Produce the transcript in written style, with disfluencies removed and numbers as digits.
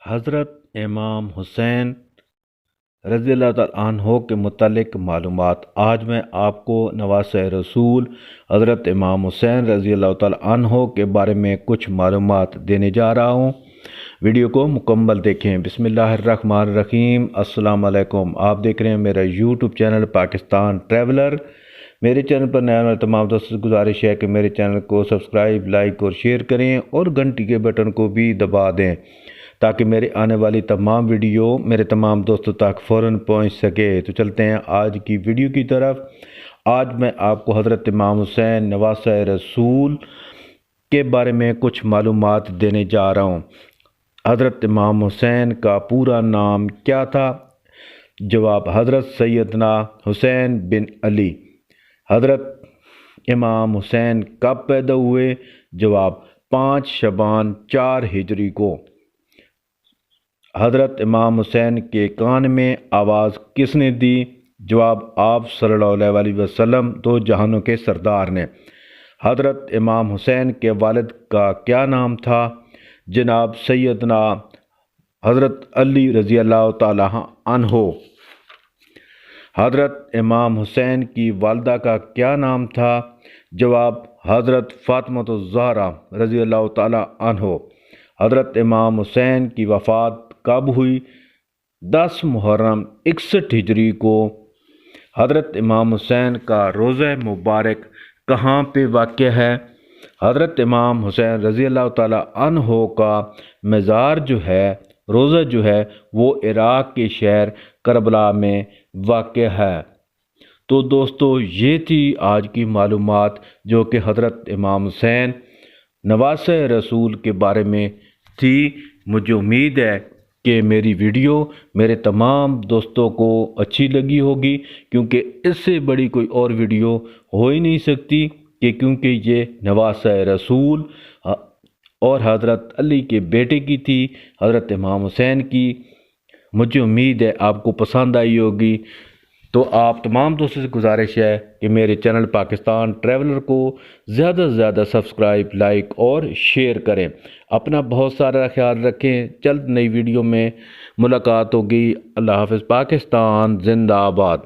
حضرت امام حسین رضی اللہ تعالیٰ عنہ کے متعلق معلومات۔ آج میں آپ کو نواسۂ رسول حضرت امام حسین رضی اللہ تعالیٰ عنہ کے بارے میں کچھ معلومات دینے جا رہا ہوں۔ ویڈیو کو مکمل دیکھیں۔ بسم اللہ الرحمن الرحیم۔ السلام علیکم۔ آپ دیکھ رہے ہیں میرا یوٹیوب چینل پاکستان ٹریولر۔ میرے چینل پر نئے والے تمام دوستوں سے گزارش ہے کہ میرے چینل کو سبسکرائب، لائک اور شیئر کریں اور گھنٹی کے بٹن کو بھی دبا دیں تاکہ میرے آنے والی تمام ویڈیو میرے تمام دوستوں تک فوراً پہنچ سکے۔ تو چلتے ہیں آج کی ویڈیو کی طرف۔ آج میں آپ کو حضرت امام حسین نواسۂ رسول کے بارے میں کچھ معلومات دینے جا رہا ہوں۔ حضرت امام حسین کا پورا نام کیا تھا؟ جواب: حضرت سیدنا حسین بن علی۔ حضرت امام حسین کب پیدا ہوئے؟ جواب: 5 شعبان 4 ہجری کو۔ حضرت امام حسین کے کان میں آواز کس نے دی؟ جواب: آپ صلی اللہ علیہ وسلم، دو جہانوں کے سردار نے۔ حضرت امام حسین کے والد کا کیا نام تھا؟ جناب سیدنا حضرت علی رضی اللہ تعالیٰ عنہ۔ حضرت امام حسین کی والدہ کا کیا نام تھا؟ جواب: حضرت فاطمہ الزہرا رضی اللہ تعالیٰ عنہ۔ حضرت امام حسین کی وفات کب ہوئی؟ 10 محرم 61 ہجری کو۔ حضرت امام حسین کا روضہ مبارک کہاں پہ واقع ہے؟ حضرت امام حسین رضی اللہ تعالیٰ عنہ کا مزار روضہ وہ عراق کے شہر کربلا میں واقع ہے۔ تو دوستو، یہ تھی آج کی معلومات جو کہ حضرت امام حسین نواسۂ رسول کے بارے میں تھی۔ مجھے امید ہے کہ میری ویڈیو میرے تمام دوستوں کو اچھی لگی ہوگی، کیونکہ اس سے بڑی کوئی اور ویڈیو ہو ہی نہیں سکتی کیونکہ یہ نواسۂ رسول اور حضرت علی کے بیٹے کی تھی، حضرت امام حسین کی۔ مجھے امید ہے آپ کو پسند آئی ہوگی۔ تو آپ تمام دوستوں سے گزارش ہے کہ میرے چینل پاکستان ٹریولر کو زیادہ سے زیادہ سبسکرائب، لائک اور شیئر کریں۔ اپنا بہت سارا خیال رکھیں۔ جلد نئی ویڈیو میں ملاقات ہوگی۔ اللہ حافظ۔ پاکستان زندہ آباد۔